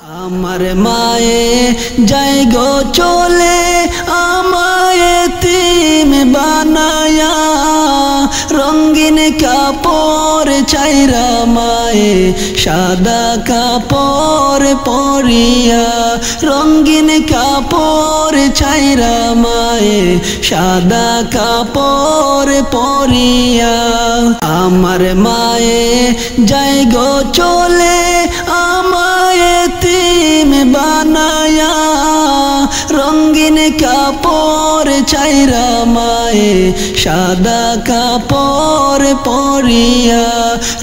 আমার মায়ে যাই গো চলে আমায় এতিম বানায়া, রঙিন কাপড় চাইরা মায়ে সাদা কাপড় পরিয়া, রঙিন কাপড় চাইরা মায়ে সাদা কাপড় পরিয়া। আমার মায়ে যাই গো চলে আমায় এতিম বানায়া, রঙিন কাপড় চাইরা মায়ে সাদা কাপড় পরিয়া,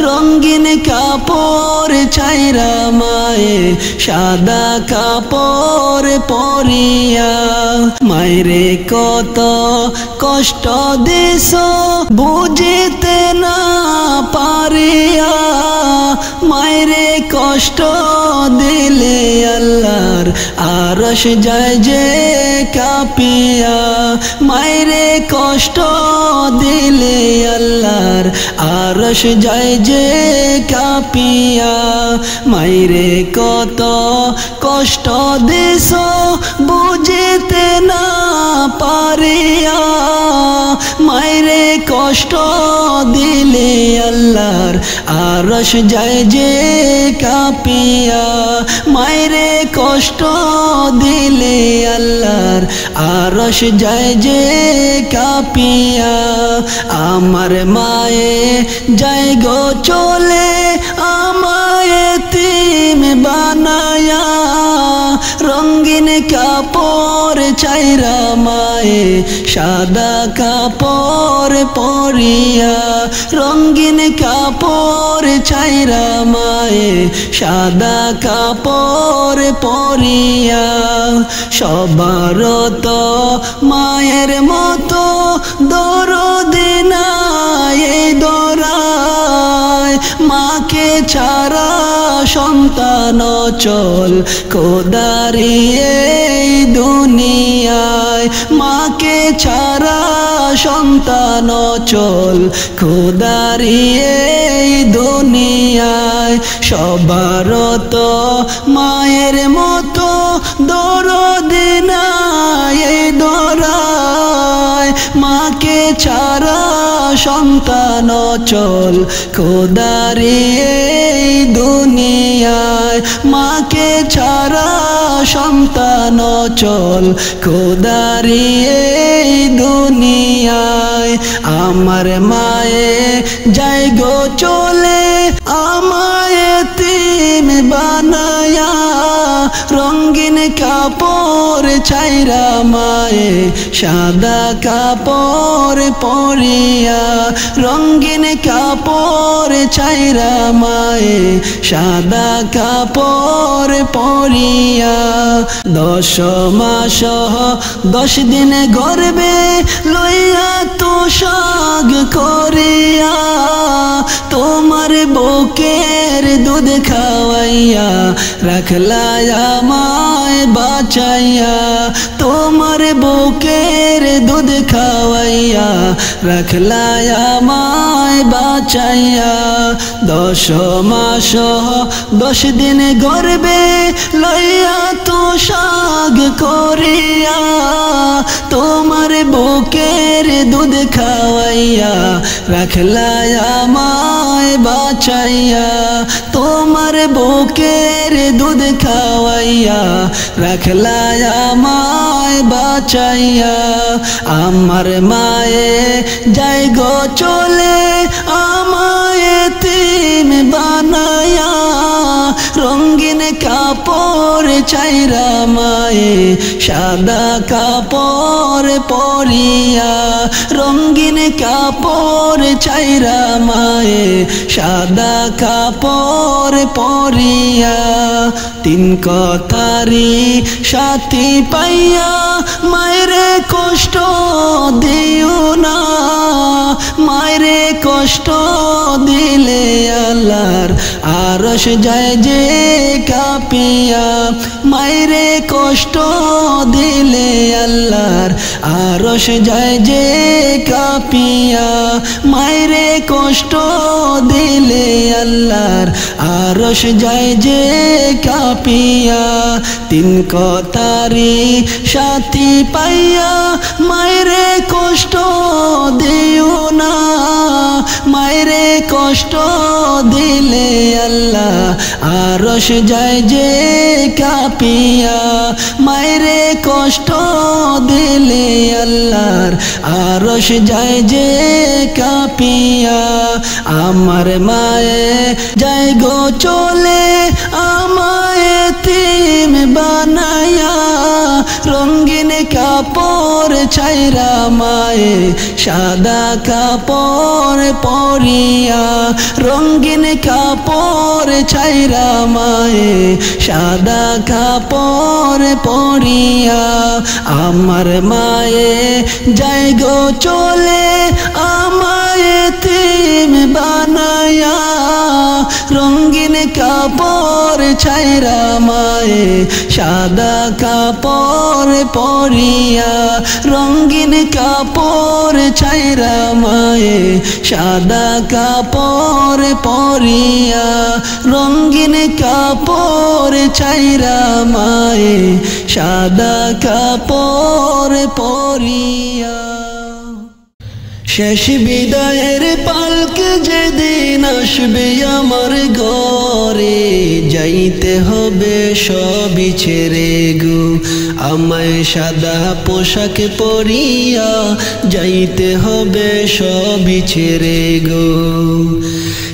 রঙিন কাপড় চাইরা মায়ে সাদা কাপড় পরিয়া। মায়েরে কত কষ্ট দিছ বুঝিতে না পারিয়া, মায়েরে কষ্ট দিলে আল্লাহর আরশ যায় যে কাঁপিয়া, মায়েরে কষ্ট দিলে আল্লাহর আরশ যায় যে কাঁপিয়া। মায়েরে কত কষ্ট দিছ বুঝিতে না পারিয়া, মায়েরে কষ্ট দিলে আল্লাহর আরশ যায় যে কাঁপিয়া, মায়েরে কষ্ট দিলে আল্লাহর আরশ যায় যে কাঁপিয়া। আমার মায়ে যাই গো চলে আমায় এতিম বানায়া, রঙিন কাপড় চাইরা মায়ে সাদা কাপড় পরিয়া, রঙিন কাপড় চাইরা মায়ে সাদা কাপড় পরিয়া। সবার তো মায়ের মতো দরদি নাই দরায়, মাকে ছাড়া সন্তান চল খোদারি এই দুনিয়ায়, মাকে ছাড়া সন্তান চল খোদারি এই দুনিয়ায়। সবার তো মায়ের মতো দরদি নাই দরায়, মাকে ছাড়া সন্তান চল খোদারি এই দুনিয়ায়, মাকে ছাড়া সন্তান চল খোদারি এই দুনিয়ায়। আমার মায়ে যাই গো চলে আমায় এতিম বানায়া, রঙিন কাপড় চাইরা মায়ে সাদা কাপড় পরিয়া, রঙিন কাপড় চাইরা মায়ে সাদা কাপড় পরিয়া। 10 মাস 10 দিন গর্বে লইয়া তো শাগ করিয়া, তোমার বুকের দুধ খাওয়াইয়া রাখলা আমায় বাঁচাইয়া, তোমার বুকের দুধ খাওয়াইয়া রাখলা আমায় বাঁচাইয়া। 10 মাস 10 দিন গর্বে লইয়া তো শাগ করিয়া, তোমার বুকের দুধ খাওয়াইয়া রাখলা আমায় বাঁচাইয়া, তোমার বুকের দুধ খাওয়াইয়া রাখলা আমায় বাঁচাইয়া। আমার মায়ে যাই গো চলে আমায় এতিম বানায়া, রঙিন কাপড় চাইরা মায়ে সাদা কাপড় পরিয়া, রঙিন কাপড় চাইরা মায়ে সাদা কাপড় পরিয়া। 3 কথারি সাথী পাইয়া মায়েরে কষ্ট দিও না, মায়েরে কষ্ট দিলে আল্লাহর আরশ যায় যে কাঁপিয়া, মায়েরে কষ্ট দিলে আল্লাহর আরশ যায় যে কাঁপিয়া, মায়েরে কষ্ট দিলে আল্লাহর আরশ যায় যে কাঁপিয়া। কাঁপিয়া তিন কথারি সাথী পাইয়া মায়েরে কষ্ট দিও না মায়েরে কষ্ট দিলে আল্লাহ আরশ যায় যে কাঁপিয়া মায়েরে কষ্ট দিলে আল্লাহর আরশ যায় যে কাঁপিয়া আমার মায়ে যায় গো চলে আমায় এতিম বানায়া রঙিন কাপড় ছাইরা মায়ে সাদা কাপড় পরিয়া রঙিন কাপড় ছাইরা মায়ে সাদা কাপড় পরিয়া আমার মায়ে যায় গো চলে আমায় এতিম বানায়া রঙিন কাপড় ছাইরা মায়ে সাদা কাপড় পরিয়া রঙিন কাপড় ছাইরা মায়ে সাদা কাপড় পরিয়া রঙিন কাপড় ছাইরা মায়ে সাদা কাপড় পরিয়া শেষ বিদায়ের পালক যেদিন আসবে আমার ঘরে যাইতে হবে সবই ছেড়ে গো আমায় সাদা পোশাক পরিয়া যাইতে হবে সবই ছেড়ে গো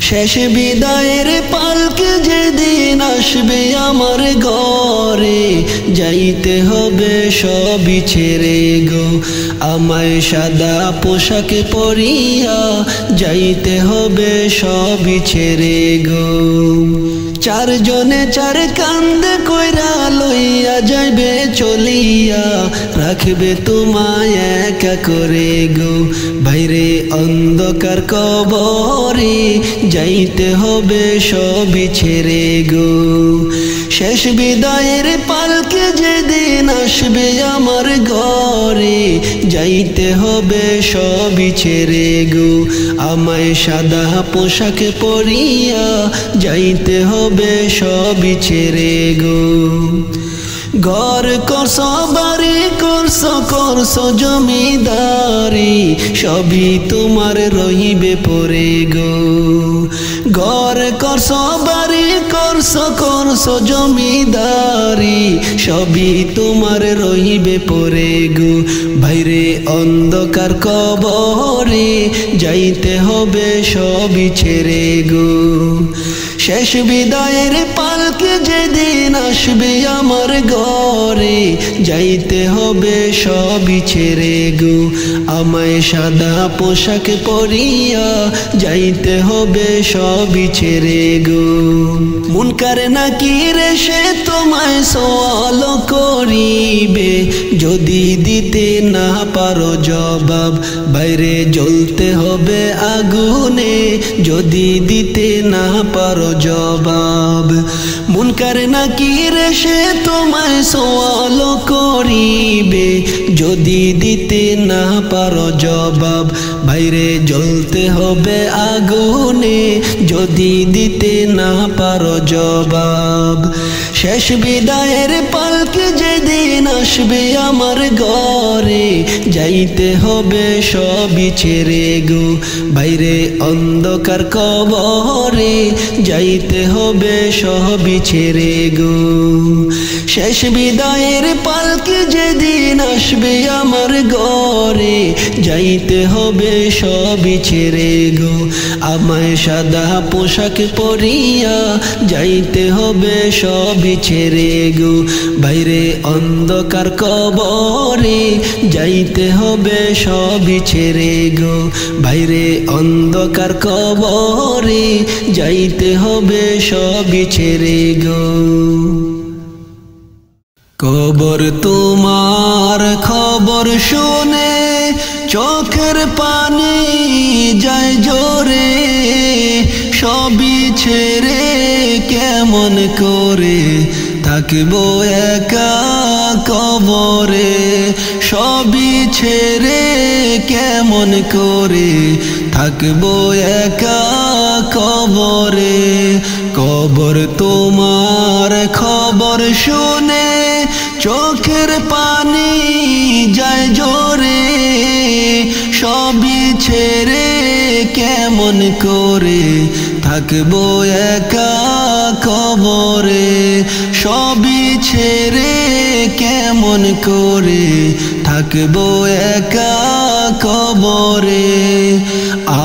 শেষ বিদায়ের পালক যেদিন আসবে আমার ঘরে যাইতে হবে সবই ছেড়ে গো আমায় সাদা পোশাক পরিয়া যাইতে হবে সবই ছেড়ে গো চারজনে চার কান্দ কইরা লইয়া যাইবে চলিয়া রাখবে তোমায় একা করে গো বাইরে অন্ধকার কবরে যাইতে হবে সবই ছেড়ে গো শেষ বিদায়ের পালকে যেদিন আসবে আমার ঘরে যাইতে হবে সবই ছেড়ে গো আমায় সাদা পোশাক পরিয়া যাইতে হবে সবই ছেড়ে গো ঘর করছ বাড়ি করছ জমিদারি সবই তোমার রহিবে পড়ে গো ঘর করছ বাড়ি করছ জমিদারি সবই তোমার রহিবে পড়ে গো বাইরে অন্ধকার কবরে যাইতে হবে সবই ছেড়ে গো শেষ বিদায়ের পালকে যেদিন আসবে আমার ঘরে যাইতে হবে সবই ছেড়ে গো আমায় সাদা পোশাক পরিয়া যাইতে হবে সবই ছেড়ে গো মুনকার নাকির সে তোমায় সওয়াল করিবে যদি দিতে না পারো জবাব বাইরে জ্বলতে হবে আগুনে যদি দিতে না পারো জবাব মুনকার নাকির সে তোমায় সওয়াল করিবে যদি দিতে না পারো জবাব বাইরে জ্বলতে হবে আগুনে যদি দিতে না পারো জবাব শেষ বিদায়ের পালকে যেদিন আসবে আমার ঘরে যাইতে হবে সবই ছেড়ে গো বাইরে অন্ধকার কবরে যাইতে হবে সবই ছেড়ে গো শেষ বিদায়ের পালকে যেদিন আসবে আমার ঘরে যাইতে হবে সবই ছেড়ে গো আমায় সাদা পোশাক পরিয়া যাইতে হবে সবই ছেড়ে গো বাইরে অন্ধকার কবরে যাইতে হবে সবই ছেড়ে গো বাইরে অন্ধকার কবরে যাইতে হবে সবই ছেড়ে গো কবর তোমার খবর শুনে চোখের পানি যায় জোরে সবই ছেড়ে কেমন করে থাকবো একা কবরে সবই ছেড়ে কেমন করে থাকবো একা কবরে। কবর তোমার খবর শুনে চোখের পানি যায় জোরে, সবই ছেড়ে কেমন করে থাকবো একা কবরে। সবই ছেড়ে কেমন করে থাকবো একা কবরে।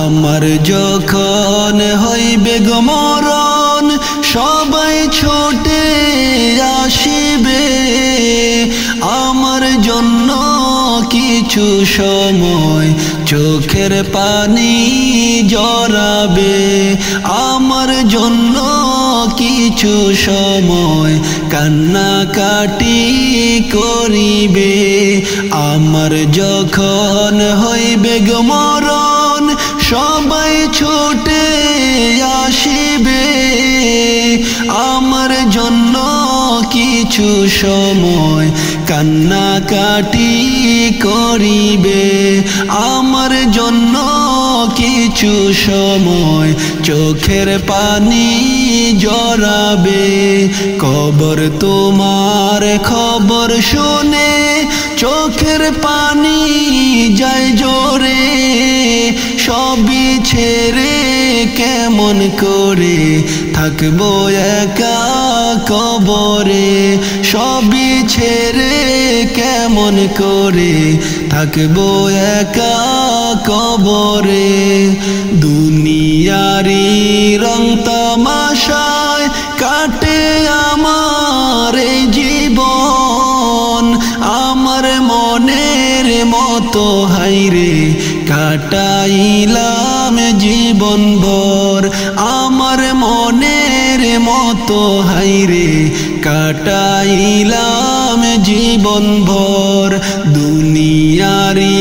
আমার যখন হইবে গো মরণ, সবাই ছুটে আসিবে, আমার জন্য কিছু সময় চোখের পানি জড়াবে। আমার জন্য কিছু সময় কান্নাকাটি করিবে। আমার যখন হইবে গো মরণ, সবাই ছুটে আসিবে, আমার জন্য কিছু সময় কান্নাকাটি করিবে। আমার জন্য কিছু সময় চোখের পানি জড়াবে। কবর তোমার খবর শুনে চোখের পানি যায় জোরে, সবই ছেড়ে কেমন করে থাকবো একা কবরে। সবই ছেড়ে কেমন করে থাকবো একা কবরে। দুনিয়ারি রং তামাশায় কাটে আমার এই জীবন, আমার মনের মতো হাইরে কাটাইলাম জীবন ভর। আমার মনের মতো হাইরে কাটাইলাম জীবন ভর। দুনিয়ারি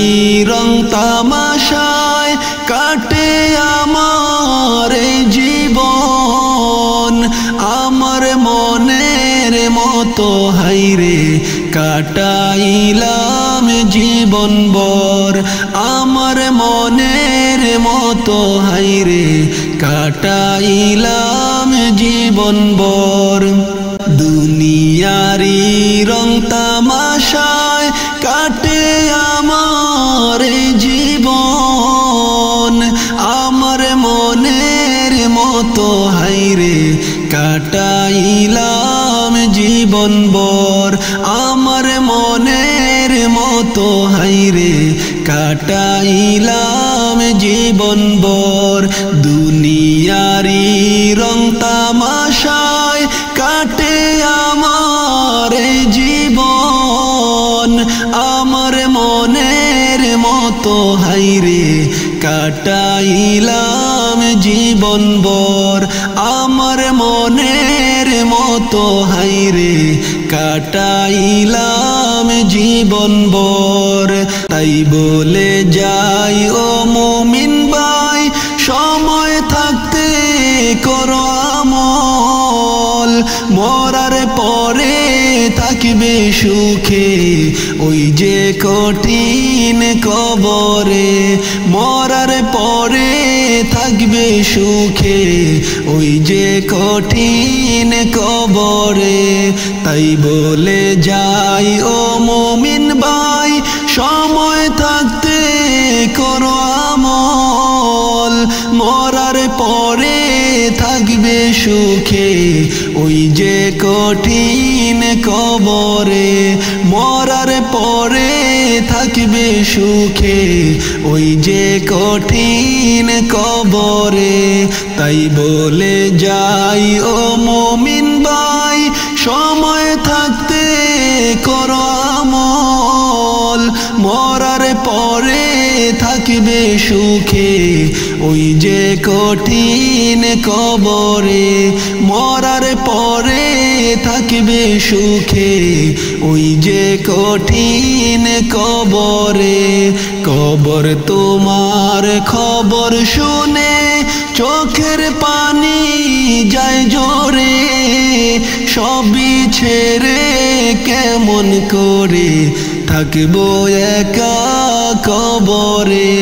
রং তামাশায় কাটে আমার জীবন, আমার মনের মতো হাইরে কাটাইলাম জীবন ভর। আমার মনের মতো হাইরে কাটাইলাম জীবন ভর। দুনিয়ারি রং তামাশায় কাটে আমার জীবন, আমার মনের মতো হাইরে কাটাইলাম জীবন ভর। আমার মনের মতো হাইরে কাটাইলাম জীবন ভর। দুনিয়ারি রং তামাশায় কাটে আমার জীবন, আমার মনের মতো হাইরে কাটাইলাম জীবন ভর। আমার মনের মতো হাইরে কাটাইলাম জীবন ভর। তাই বলে যাই ও মুমিন ভাই, সময় থাকতে করো আমল, মরার পরে থাকবে সুখে ওই যে কঠিন কবরে। মরার পরে থাকবে সুখে ওই যে কঠিন কবরে। তাই বলে যাই ও মুমিন ভাই, সময় থাকতে করো আমল, মরার পরে থাকবে সুখে ওই যে কঠিন কবরে। মরার পরে থাকবে সুখে ওই যে কঠিন কবরে। তাই বলে যাই ও মুমিন ভাই, সময় থাকতে করো আমল, মরার পরে থাকবে সুখে ওই যে কঠিন কবরে। মরার পরে থাকবে সুখে ওই যে কঠিন কবরে। কবর তোমার খবর শুনে চোখের পানি যায় জোরে, সবই ছেড়ে কেমন করে থাকবো একা কবরে।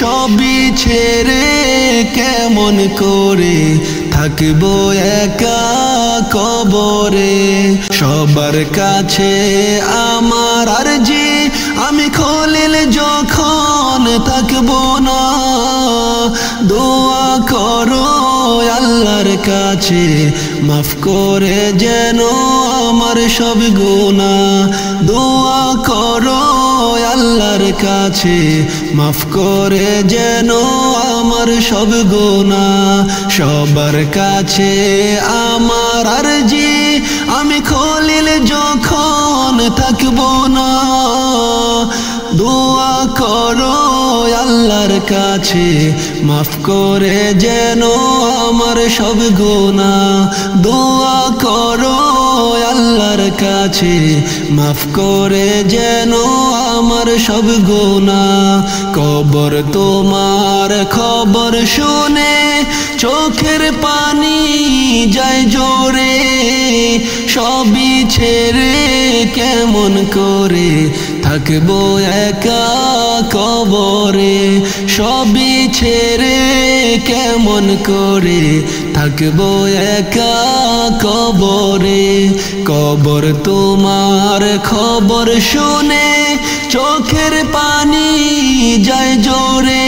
সবই ছেড়ে কেমন করে থাকবো একা কবরে। সবার কাছে আমার আরজি, আমি খলিল যখন থাকবো না, দোয়া করো আল্লাহর কাছে মাফ করে যেন আমার সব গুনাহ। দোয়া করো আল্লাহর কাছে মাফ করে যেন আমার সব গুনাহ। সবার কাছে আমার আরজি, আমি খলিল যখন থাকবো না, দোয়া করো আল্লাহর কাছে মাফ করে যেন আমার সব গুনাহ। দোয়া করো আল্লাহর কাছে মাফ করে যেন আমার সব গুনাহ। কবর তোমার খবর শুনে চোখের পানি যায় জোরে, সবই ছেড়ে কেমন করে থাকবো একা কবরে। সবই ছেড়ে কেমন করে থাকবো একা কবরে। কবর তোমার খবর শুনে চোখের পানি যায় জোরে,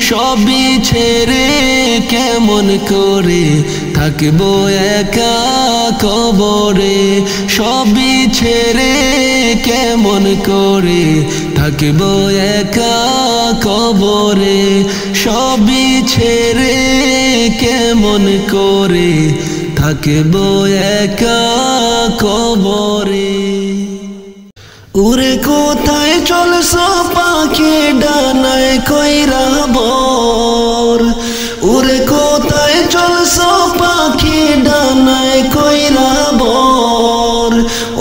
সবই ছেড়ে কেমন করে থাকবো একা কবরে। সবই ছেড়ে কেমন করে থাকবো একা কবরে। সবই ছেড়ে কেমন করে থাকবো একা কবরে। উড়ে কোথায় চলছো পাখি ডানায় কইরা বর, উড়ে কোথায় চলছো পাখি ডানায় কইরা বর।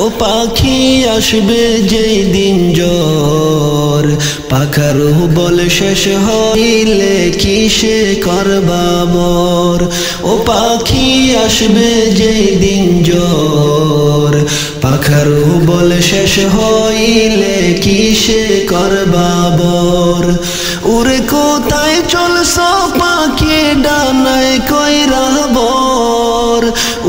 ও পাখি আসবে যেই দিন জ্বর, পাখার বল শেষ হইলে কিসে করবা বর। ও পাখি আসবে যেই দিন জ্বর, পাখার বল শেষ হইলে কিসে করবা বর। উড়ে কোথায় চলছো পাখি ডানায় কইরা বর,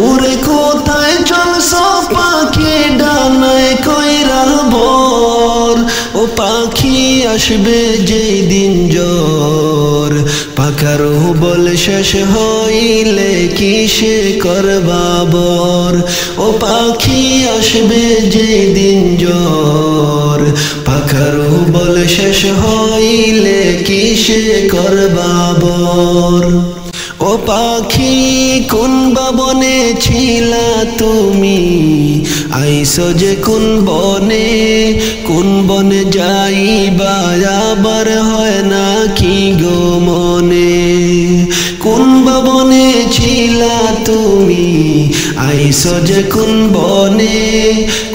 উড়ে কোথায় চলছো পাখি ডানায় কইরা বর। ও পাখি আসবে যেই দিন জ্বর, পাখার বল শেষ হইলে কিসে করবা বর। ও পাখি আসবে যেই দিন জ্বর, পাখার বল শেষ হইলে কিসে করবা বর। ও পাখি কোন বনে ছিলা তুমি, আইসো যে কোন বনে। কোন বনে যাইবা আবার হয় না কি গো মনে। কোন বনে ছিলা তুমি, আইসো যে কোন বনে।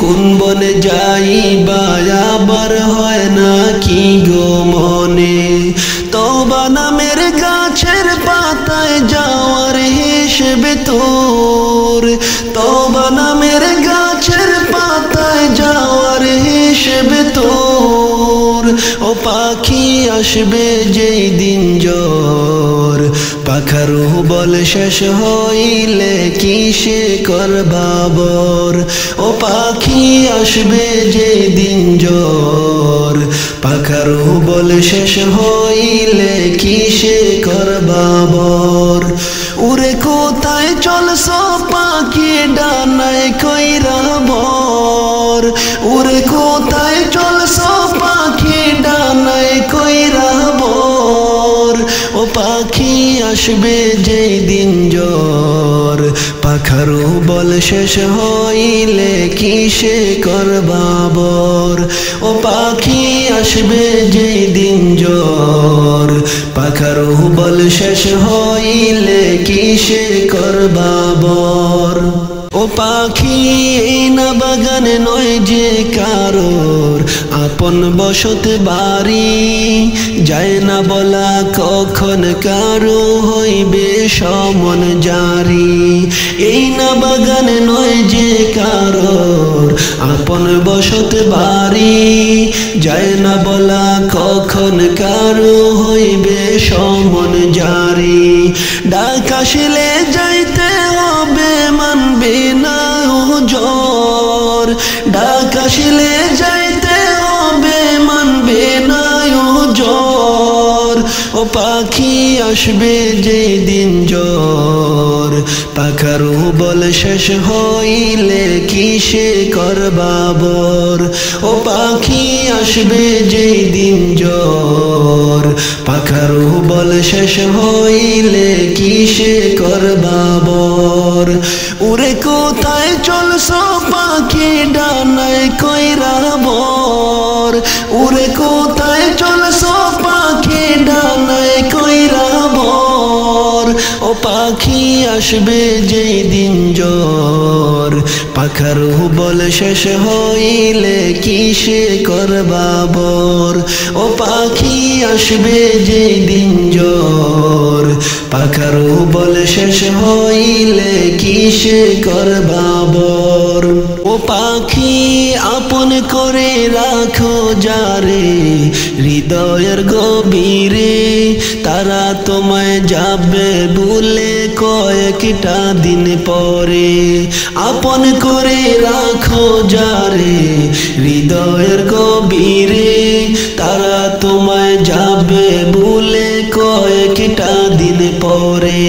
কোন বনে যাইবা আবার হয় না কি গো মনে। তওবা নামের গাছের পাতায় যাওয়ার হিসেবে তোর, তওবা নামের গাছের পাতায় যাওয়ার হিসেবে তোর। ও পাখি আসবে যেই দিন জ্বর, পাখার বল শেষ হইলে কিসে করবা বর। ও পাখি আসবে যেই দিন জ্বর, পাখার বল শেষ হইলে কিসে করবা বর। উড়ে কোথায় চলছো পাখি ডানায় কইরা বর, উড়ে কোথায় চলছো পাখি ডানায় কইরা বর। ও পাখি আসবে যেই দিন জ্বর, পাখার বল শেষ হইলে কিসে করবা বর। ও পাখি আসবে যেই দিন জ্বর, পাখার বল শেষ হইলে কিসে করবা বর। ও পাখি এই না বাগানে নয় যে কারোর আপন বসত বাড়ি, যায় না বলা কখন কারো হইবে সমন জারি। এই না বাগানে নয় যে কারোর আপন বসত বাড়ি, যায় না বলা কখন কারো হইবে সমন জারি ডাক আসিলে যাইতে হবে মানবে না হুজুর ডাক আসিলে যাইতে হবে মানবে না হুজুর ও পাখি আসবে যেদিন জ্বর পাখার বল শেষ হইলে কিসে করবা বর ও পাখি আসবে যেদিন জ্বর পাখার বল শেষ হইলে কিসে করবা বর উড়ে কোথায় চলছো পাখি ডানায় কইরা বর উড়ে কোথায় চলছো পাখি ডানায় কইরা বর ও পাখি আসবে যেদিন জ্বর পাখার বল শেষ হইলে কিসে করবা বর ও পাখি আসবে যেদিন জ্বর পাখার বল শেষ হইলে কিসে করবা বর ও পাখি আপন করে রাখো যারে হৃদয়ের গভীরে তারা তোমায় যাবে বলে কয়েকটা দিন পরে আপন করে রাখো যারে হৃদয়ের গভীরে তারা তোমায় যাবে বলে কয়েকটা দিন পরে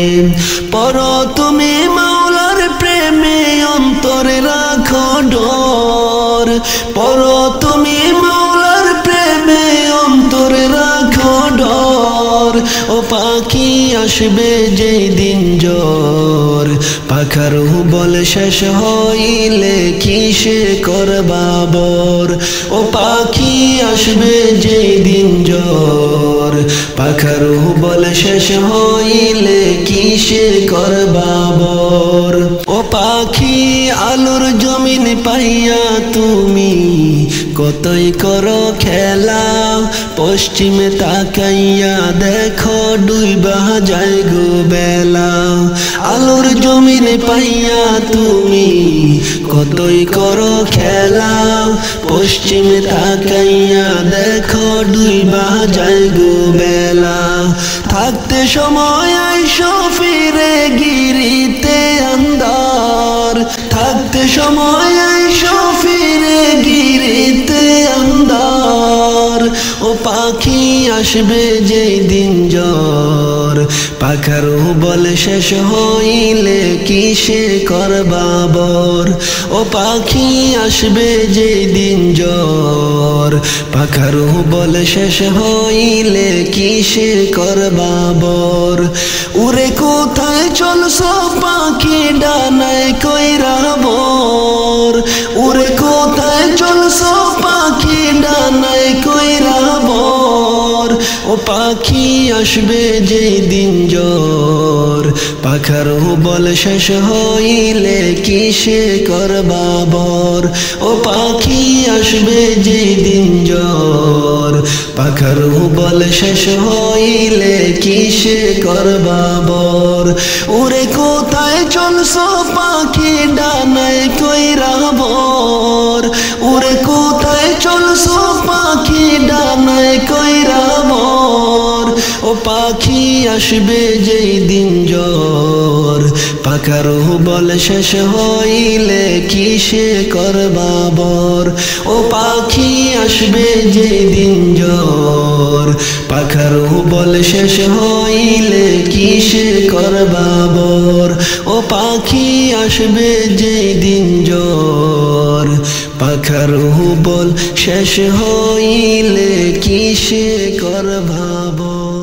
পর তুমি মাওলার প্রেমে অন্তরে রাখো ডর পর তুমি মাওলার প্রেমে অন্তরে রাখো ডর ও পাখি আসবে যেদিন জ্বর পাখার বল শেষ হইলে কিসে করবা বর ও পাখি আসবে যেদিন জ্বর পাখার বল শেষ হইলে কিসে করবা বর ও পাখি আলোর জমিন পাইয়া তুমি কতই করো খেলা পশ্চিমে তাকাইয়া দেখো ডুইবা যায় গো বেলা আলোর জমিন পাইয়া তুমি কতই করো খেলা পশ্চিমে তাকাইয়া দেখো ডুইবা যায় গো বেলা থাকতে সময় আইসো ফিরে গিরিতে আন্দার থাকতে সময় আইসো ফিরে গিরিতে আন্দার ও পাখি আসবে যেদিন জ্বর পাখার বল শেষ হইলে কিসে করবা বর ও পাখি আসবে যেদিন জ্বর পাখার বল শেষ হইলে কিসে করবা বর উড়ে কোথায় চলছো পাখি ডানায় কইরা বর উড়ে কোথায় চলছো পাখি ডানায় কইরা বর ও পাখি আসবে যেদিন জ্বর পাখার বল শেষ হইলে কিসে করবা বর ও পাখি আসবে যেদিন জ্বর পাখার বল শেষ হইলে কিসে করবা বর উড়ে কোথায় চলছো পাখি ডানায় কইরা বর উড়ে কোথায় চলছো পাখি ডানায় কইরা বর ও পাখি আসবে যেদিন জ্বর পাখার বল শেষ হইলে কিসে করবা বর ও পাখি আসবে যেদিন জ্বর পাখার বল শেষ হইলে কিসে করবা বর ও পাখি আসবে যেদিন জ্বর পাখার বল শেষ হইলে কিসে করবা বর।